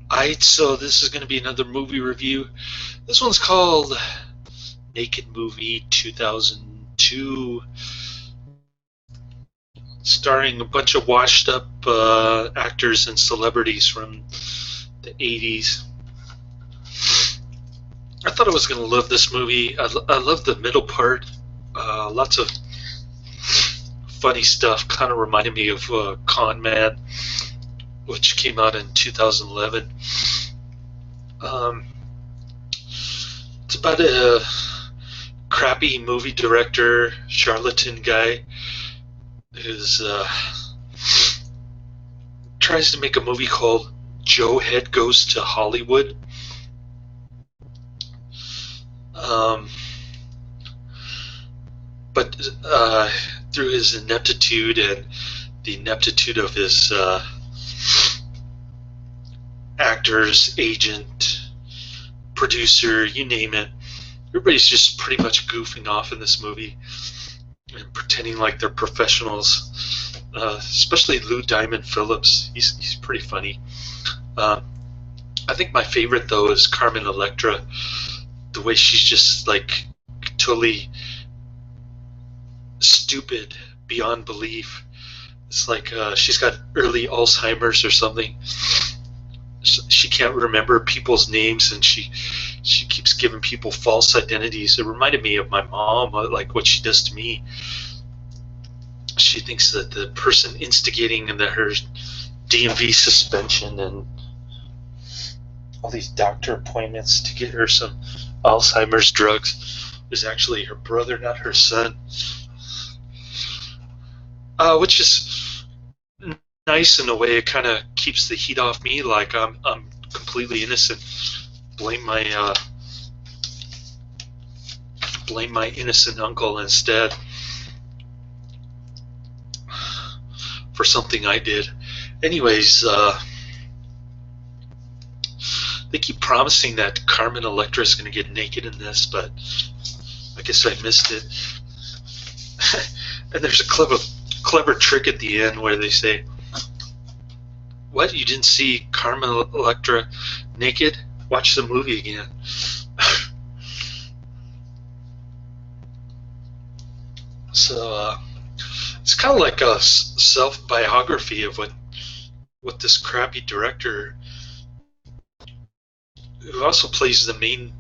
Alright, so this is going to be another movie review. This one's called Naked Movie 2002, starring a bunch of washed up actors and celebrities from the 80s. I thought I was going to love this movie. I love the middle part. Lots of funny stuff. Kind of reminded me of Con Man, which came out in 2011. It's about a crappy movie director, charlatan guy, who's tries to make a movie called Joe Head Goes to Hollywood. But through his ineptitude and the ineptitude of his actors, agent, producer, you name it, everybody's just pretty much goofing off in this movie and pretending like they're professionals. Especially Lou Diamond Phillips, he's pretty funny. I think my favorite though is Carmen Electra. The way she's just like totally stupid beyond belief. It's like she's got early Alzheimer's or something. She can't remember people's names, and she keeps giving people false identities. It reminded me of my mom, like what she does to me. She thinks that the person instigating and that her DMV suspension and all these doctor appointments to get her some Alzheimer's drugs is actually her brother, not her son. Which is nice in a way. It kind of keeps the heat off me, like I'm completely innocent. Blame my innocent uncle instead for something I did. Anyways, they keep promising that Carmen Electra is going to get naked in this, but I guess I missed it. And there's a clever trick at the end where they say, "What? You didn't see Carmen Electra naked? Watch the movie again." So it's kind of like a self-biography of what this crappy director, who also plays the main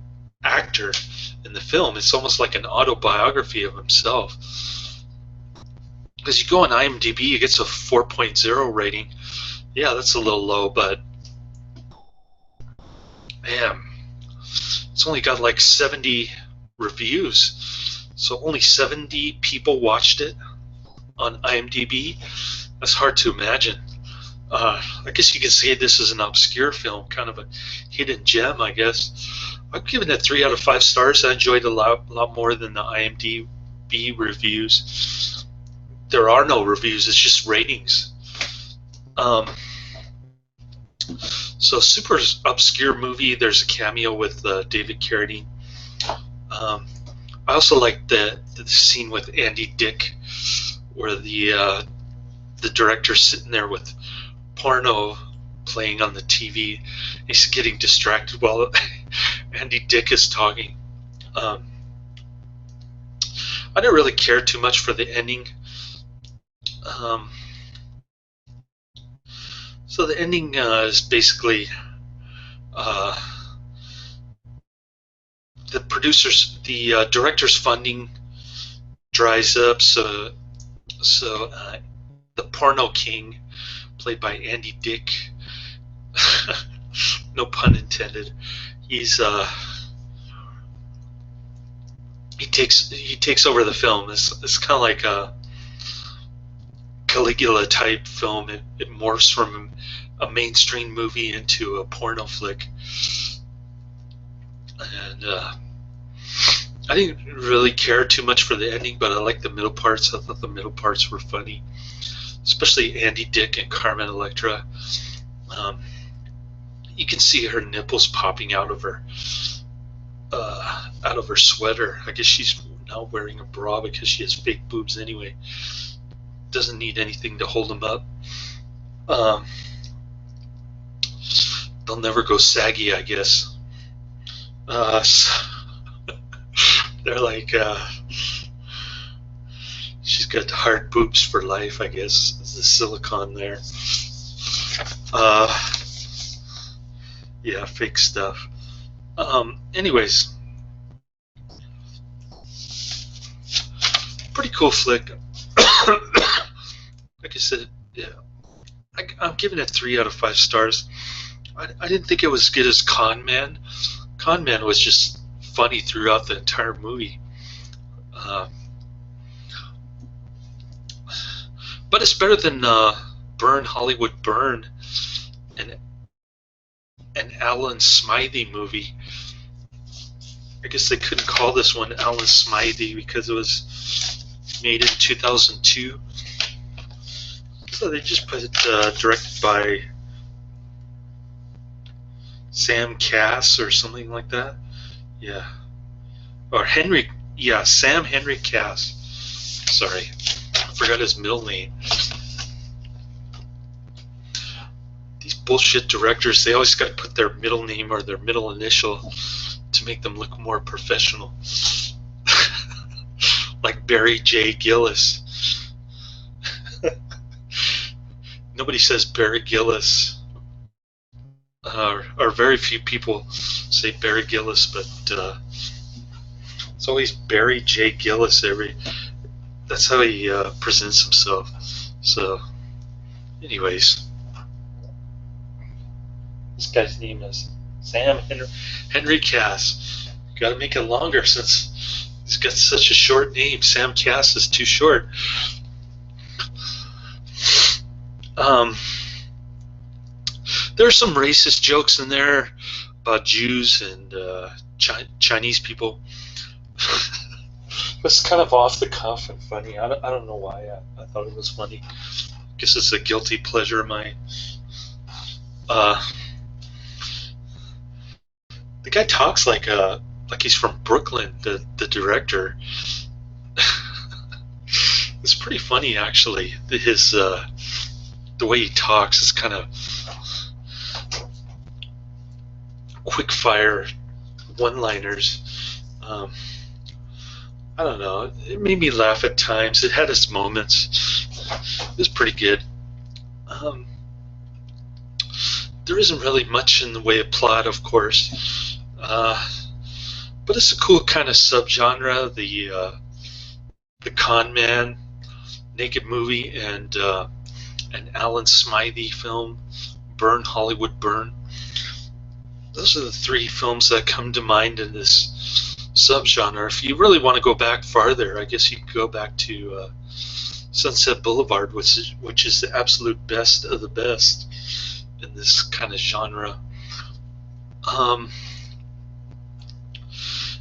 actor in the film, it's almost like an autobiography of himself. Because you go on IMDb, it gets a 4.0 rating. Yeah, that's a little low, but man, it's only got like 70 reviews. So only 70 people watched it on IMDb. That's hard to imagine. I guess you could say this is an obscure film, kind of a hidden gem, I guess. I'm giving it 3 out of 5 stars. I enjoyed it a lot more than the IMDb reviews. There are no reviews, it's just ratings. So super obscure movie. There's a cameo with David Carradine. I also like the scene with Andy Dick, where the director's sitting there with porno playing on the TV. He's getting distracted while Andy Dick is talking. I didn't really care too much for the ending. So the ending is basically the director's funding dries up, so the porno king, played by Andy Dick, no pun intended, he takes over the film. It's kind of like a Caligula type film. It morphs from a mainstream movie into a porno flick, and I didn't really care too much for the ending, but I liked the middle parts. I thought the middle parts were funny, especially Andy Dick and Carmen Electra. You can see her nipples popping out of her sweater. I guess she's now wearing a bra because she has fake boobs anyway. Doesn't need anything to hold them up. they'll never go saggy, I guess. So they're like, she's got hard boobs for life, I guess, is the silicone there. Yeah, fake stuff. Anyways, pretty cool flick. Like I said, yeah, I'm giving it 3 out of 5 stars. I didn't think it was as good as Con Man. Con Man was just funny throughout the entire movie. But it's better than Burn, Hollywood Burn, and an Alan Smythe movie. I guess they couldn't call this one Alan Smythe because it was made in 2002. So they just put it directed by Sam Cass or something like that. Yeah. Or Henry, yeah, Sam Henry Cass. Sorry, I forgot his middle name. These bullshit directors, they always got to put their middle name or their middle initial to make them look more professional. Like Barry J. Gillis. Nobody says Barry Gillis. Or very few people say Barry Gillis, but it's always Barry J. Gillis. That's how he presents himself. So, anyways, this guy's name is Sam Henry Cass. Got to make it longer since he's got such a short name. Sam Cass is too short. There's some racist jokes in there about Jews and Chinese people. It's kind of off the cuff and funny. I don't know why I thought it was funny. I guess it's a guilty pleasure of mine. The guy talks like he's from Brooklyn. The director. It's pretty funny actually. The way he talks is kind of quick fire one-liners. I don't know. It made me laugh at times. It had its moments. It was pretty good. There isn't really much in the way of plot, of course, but it's a cool kind of subgenre. The con man, naked movie, and an Alan Smythe film, Burn, Hollywood Burn. Those are the 3 films that come to mind in this subgenre. If you really want to go back farther, I guess you could go back to Sunset Boulevard, which is the absolute best of the best in this kind of genre.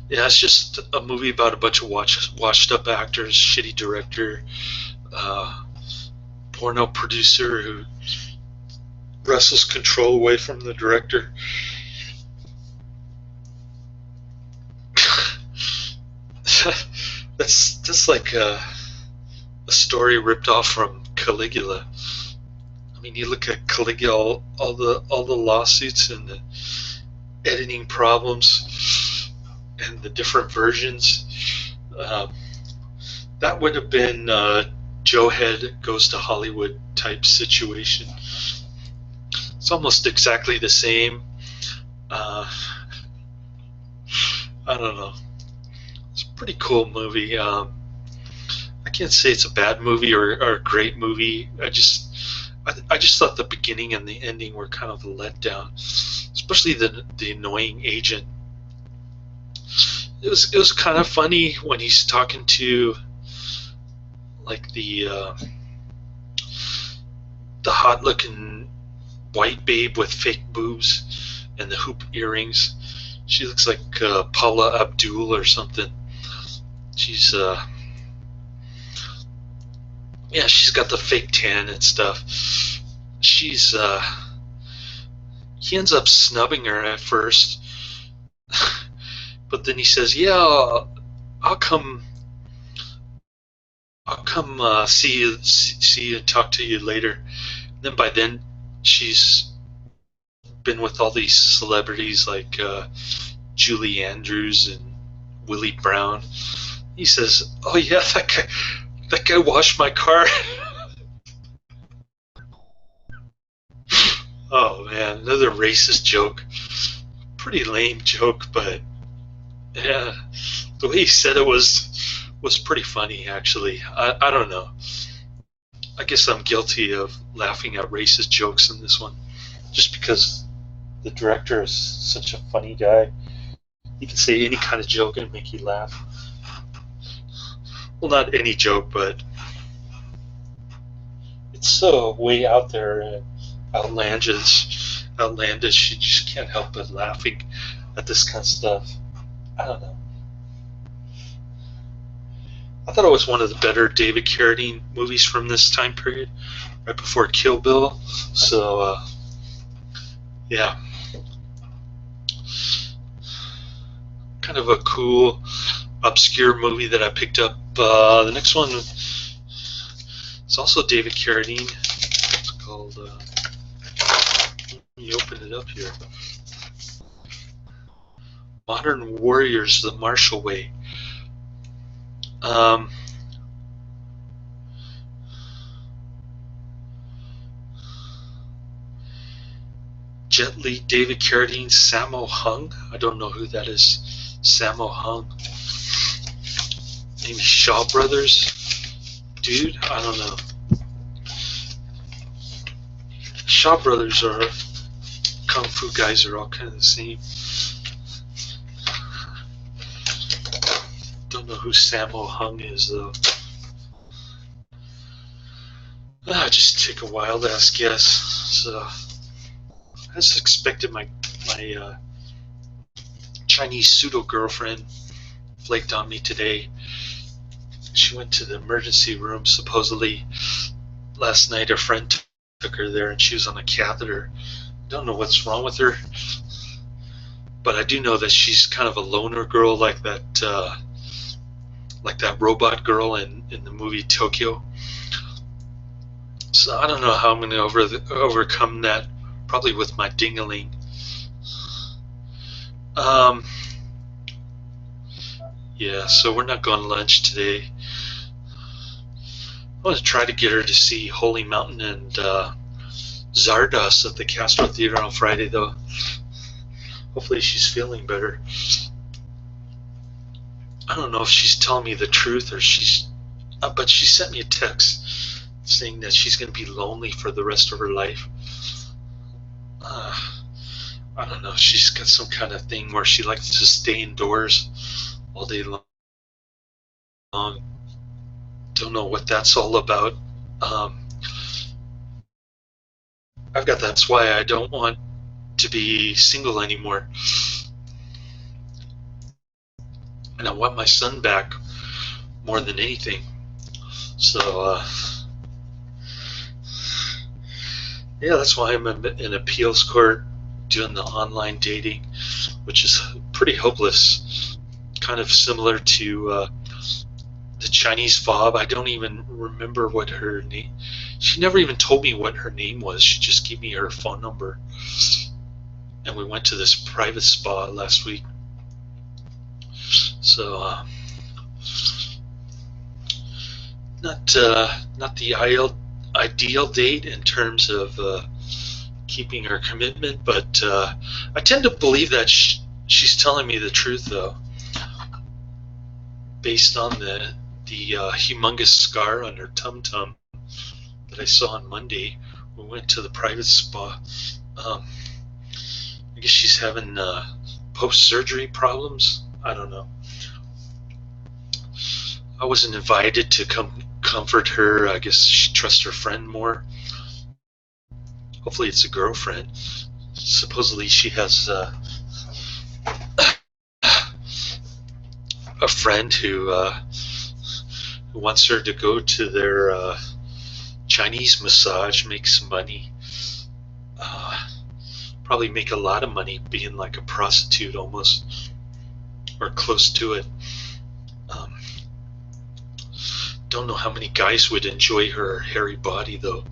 Yeah, it's just a movie about a bunch of washed up actors, shitty director, porno producer who wrestles control away from the director. That's like a story ripped off from Caligula. I mean, you look at Caligula, all the lawsuits and the editing problems and the different versions. That would have been Joe Head Goes to Hollywood type situation. It's almost exactly the same. I don't know. It's a pretty cool movie. I can't say it's a bad movie or a great movie. I just thought the beginning and the ending were kind of a letdown, especially the annoying agent. It was kind of funny when he's talking to like the hot-looking white babe with fake boobs and the hoop earrings. She looks like Paula Abdul or something. She's yeah, she's got the fake tan and stuff. He ends up snubbing her at first, but then he says, "Yeah, I'll come see you and talk to you later." And then by then she's been with all these celebrities like Julie Andrews and Willie Brown. He says, "Oh yeah, that guy washed my car." Oh man, another racist joke. Pretty lame joke, but yeah, the way he said it was pretty funny actually. I don't know. I guess I'm guilty of laughing at racist jokes in this one, just because the director is such a funny guy. He can say any kind of joke and make you laugh. Well, not any joke, but it's so way out there and outlandish. You just can't help but laughing at this kind of stuff. I don't know. I thought it was one of the better David Carradine movies from this time period, right before Kill Bill. So, yeah. Kind of a cool, obscure movie that I picked up. The next one is also David Carradine. It's called, let me open it up here. Modern Warriors, The Marshall Way. Jet Li, David Carradine, Sammo Hung. I don't know who that is. Sammo Hung. Maybe Shaw Brothers. Dude, I don't know. Shaw Brothers are kung fu guys are all kind of the same. Don't know who Sammo Hung is though. Just take a wild ass guess. So I just expected my Chinese pseudo girlfriend flaked on me today. She went to the emergency room supposedly last night. Her friend took her there and she was on a catheter. Don't know what's wrong with her, but I do know that she's kind of a loner girl, like that robot girl in the movie Tokyo. So I don't know how I'm going to overcome that. Probably with my ding-a-ling. Yeah, so we're not going to lunch today. I want to try to get her to see Holy Mountain and Zardos at the Castro Theater on Friday, though. Hopefully she's feeling better. I don't know if she's telling me the truth or she's... but she sent me a text saying that she's going to be lonely for the rest of her life. I don't know. She's got some kind of thing where she likes to stay indoors all day long. Don't know what that's all about. That's why I don't want to be single anymore. And I want my son back more than anything. So, yeah, that's why I'm in appeals court doing the online dating, which is pretty hopeless. Kind of similar to the Chinese fob. I don't even remember what her name. She never even told me what her name was. She just gave me her phone number, and we went to this private spa last week. So not the ideal date in terms of keeping her commitment, but I tend to believe that she's telling me the truth, though, based on the humongous scar on her tum-tum that I saw on Monday. We went to the private spa. I guess she's having post-surgery problems. I don't know. I wasn't invited to come comfort her. I guess she trusts her friend more. Hopefully it's a girlfriend. Supposedly she has a friend who wants her to go to their Chinese massage, make some money. Probably make a lot of money being like a prostitute almost, or close to it. Don't know how many guys would enjoy her hairy body, though.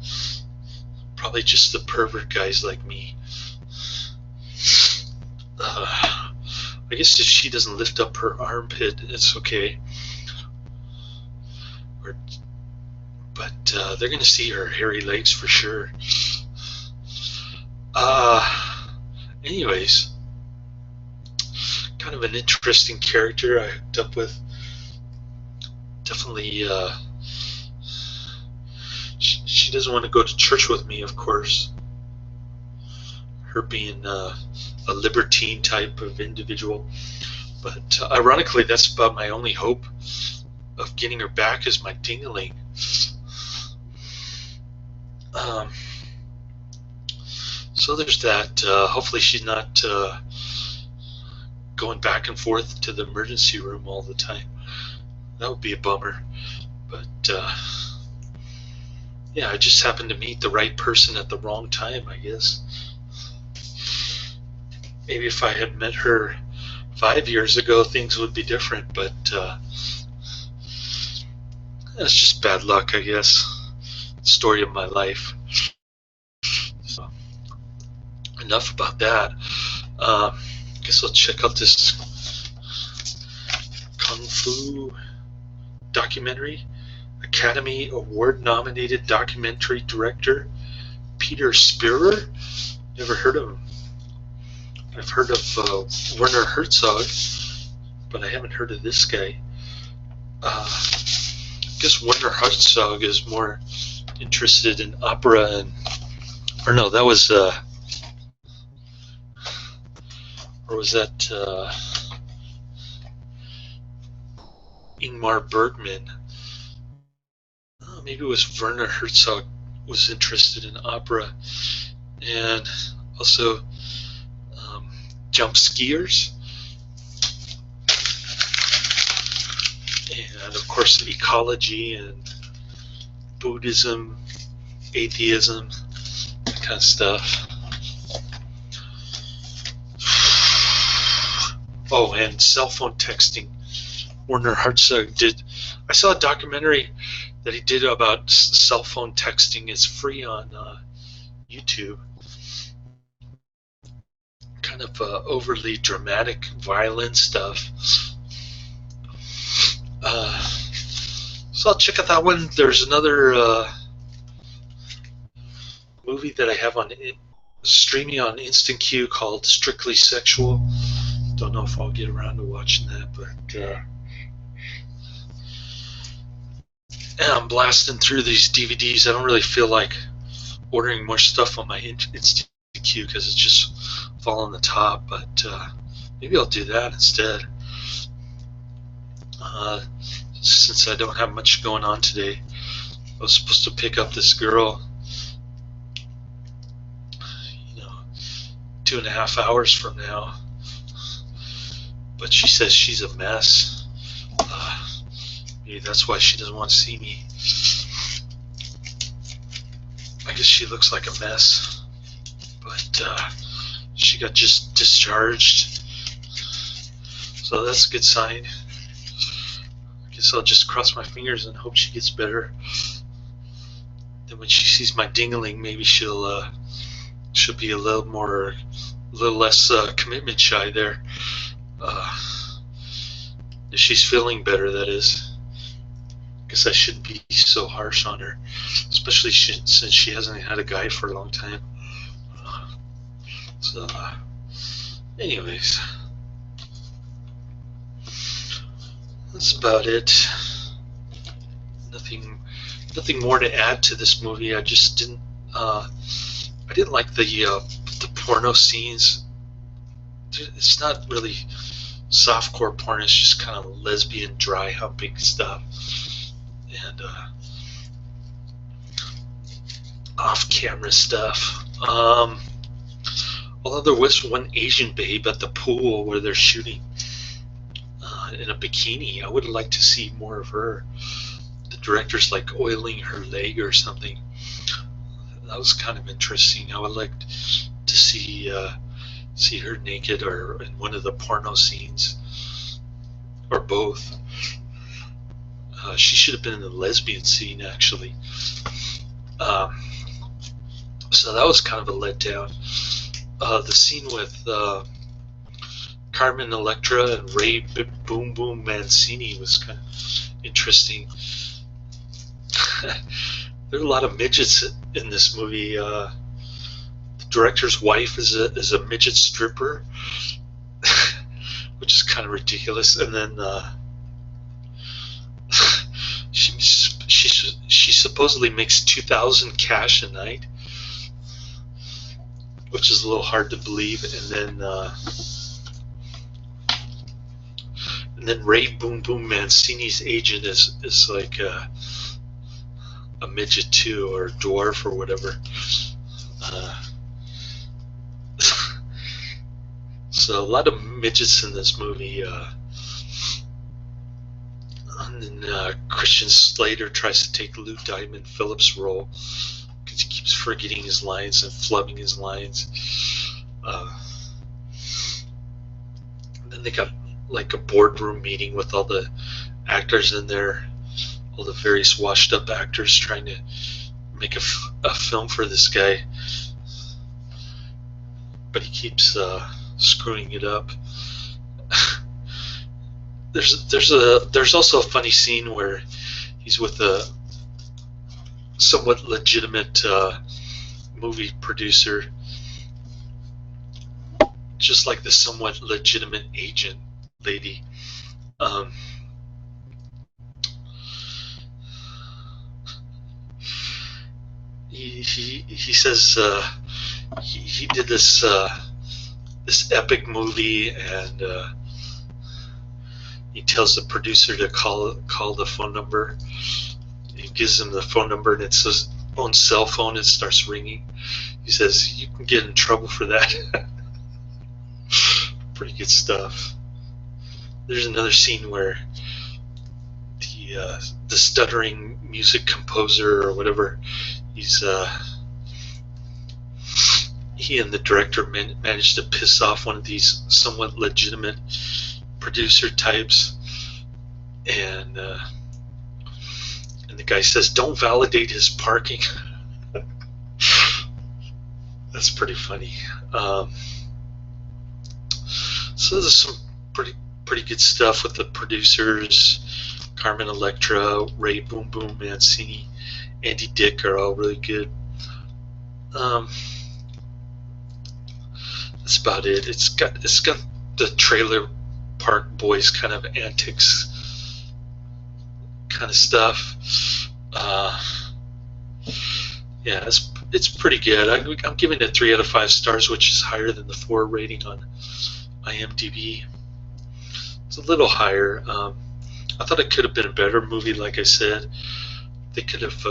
Probably just the pervert guys like me. I guess if she doesn't lift up her armpit, it's okay. But they're going to see her hairy legs for sure. Anyways, kind of an interesting character I hooked up with. Definitely, she doesn't want to go to church with me, of course. Her being a libertine type of individual. But ironically, that's about my only hope of getting her back is my ding-a-ling. So there's that. Hopefully she's not going back and forth to the emergency room all the time. That would be a bummer. But yeah, I just happened to meet the right person at the wrong time, I guess. Maybe if I had met her 5 years ago, things would be different, but that's just bad luck, I guess. Story of my life. So, enough about that. Guess I'll check out this Kung Fu documentary. Academy Award nominated documentary director Peter Spearer. Never heard of him. I've heard of Werner Herzog, but I haven't heard of this guy. I guess Werner Herzog is more interested in opera and, or no, that was, or was that Ingmar Bergman? Oh, maybe it was Werner Herzog was interested in opera and also jump skiers, and of course ecology and Buddhism, atheism, that kind of stuff. Oh, and cell phone texting. Werner Herzog did. I saw a documentary that he did about cell phone texting. It's free on YouTube. Kind of overly dramatic, violent stuff. So I'll check out that one. There's another movie that I have on streaming on Instant Queue called Strictly Sexual. Don't know if I'll get around to watching that, but and I'm blasting through these DVDs. I don't really feel like ordering more stuff on my Instant Queue because it's just fall on the top, but maybe I'll do that instead. Since I don't have much going on today, I was supposed to pick up this girl, 2.5 hours from now, but she says she's a mess. Maybe that's why she doesn't want to see me. I guess she looks like a mess, but she got just discharged, so that's a good sign. I guess I'll just cross my fingers and hope she gets better. Then when she sees my ding-a-ling, maybe she'll be a little less commitment shy there. If she's feeling better, that is. I guess I shouldn't be so harsh on her, especially since she hasn't had a guy for a long time. So, anyways, that's about it. Nothing more to add to this movie. I just didn't. I didn't like the porno scenes. It's not really softcore porn. It's just kind of lesbian dry humping stuff and off-camera stuff. Although there was one Asian babe at the pool where they're shooting in a bikini. I would like to see more of her. The director's like oiling her leg or something. That was kind of interesting. I would like to see her naked or in one of the porno scenes, or both. She should have been in the lesbian scene, actually. So that was kind of a letdown. The scene with Carmen Electra and Ray Boom Boom Mancini was kind of interesting. There are a lot of midgets in this movie. The director's wife is a midget stripper, which is kind of ridiculous. And then she supposedly makes $2,000 cash a night, which is a little hard to believe. And then Ray Boom Boom Mancini's agent is like a midget too, or a dwarf or whatever. So a lot of midgets in this movie. And then Christian Slater tries to take Lou Diamond Phillips' role because he keeps forgetting his lines and flubbing his lines. And then they got like a boardroom meeting with all the actors in there, all the various washed up actors trying to make a film for this guy, but he keeps screwing it up. There's also a funny scene where he's with a somewhat legitimate movie producer, just like the somewhat legitimate agent lady. He says he did this epic movie, and he tells the producer to call the phone number. He gives him the phone number, and it's his own cell phone. It starts ringing. He says, "You can get in trouble for that." Pretty good stuff. There's another scene where the stuttering music composer or whatever, he and the director managed to piss off one of these somewhat legitimate producer types, and the guy says, "Don't validate his parking." That's pretty funny. So there's some pretty good stuff with the producers. Carmen Electra, Ray Boom Boom Mancini, Andy Dick are all really good. That's about it. It's got the Trailer Park Boys kind of antics kind of stuff. Yeah, it's pretty good. I'm giving it 3 out of 5 stars, which is higher than the 4 rating on IMDb. It's a little higher. I thought it could have been a better movie. Like I said, they could have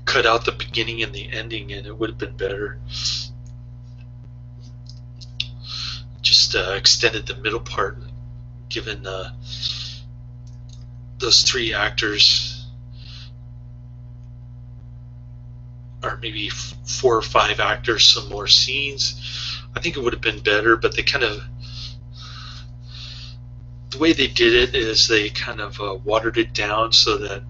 cut out the beginning and the ending, and it would have been better. Just extended the middle part, given those 3 actors, or maybe 4 or 5 actors, some more scenes. I think it would have been better, but they kind of, the way they did it is they kind of watered it down so that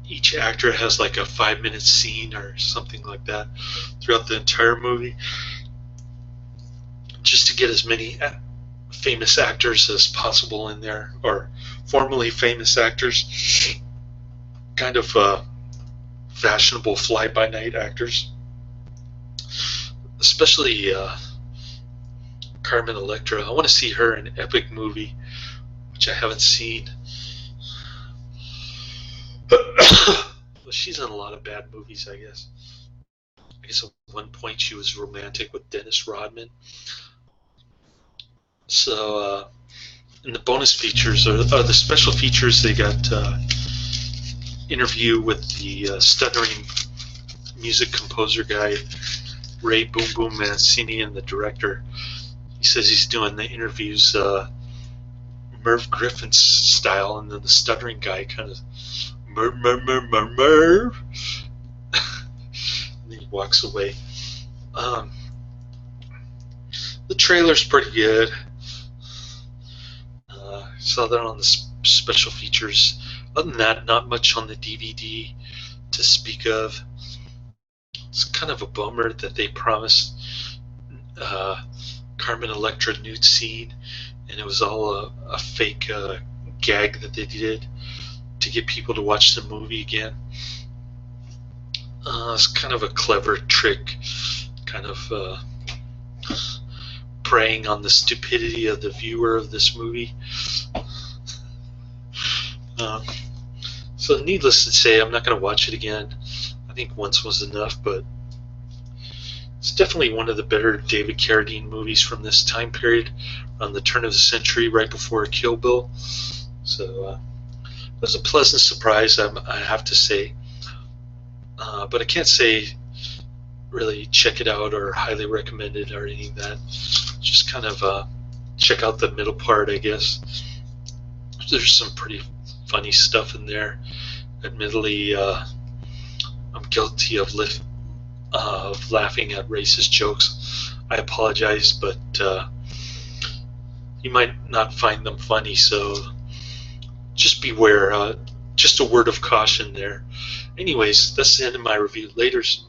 each actor has like a 5-minute scene or something like that throughout the entire movie, just to get as many famous actors as possible in there, or formerly famous actors, kind of fashionable fly-by-night actors, especially Carmen Electra. I want to see her in an epic movie, which I haven't seen. Well, she's in a lot of bad movies, I guess. I guess at one point she was romantic with Dennis Rodman. So in the bonus features, or the special features, they got interview with the stuttering music composer guy, Ray Boom Boom Mancini, and the director. He says he's doing the interviews Merv Griffin style, and then the stuttering guy kind of Merv. And then he walks away. The trailer's pretty good. Saw that on the special features. Other than that, not much on the DVD to speak of. It's kind of a bummer that they promised Carmen Electra nude scene, and it was all a fake gag that they did to get people to watch the movie again. It's kind of a clever trick, kind of preying on the stupidity of the viewer of this movie. So needless to say, I'm not going to watch it again. I think once was enough, but it's definitely one of the better David Carradine movies from this time period, on the turn of the century, right before Kill Bill. So it was a pleasant surprise, I have to say. But I can't say really check it out or highly recommend it or any of that. Just kind of check out the middle part, I guess. There's some pretty funny stuff in there. Admittedly, I'm guilty of laughing at racist jokes. I apologize, but you might not find them funny, so just beware. Just a word of caution there. Anyways, that's the end of my review. Laters.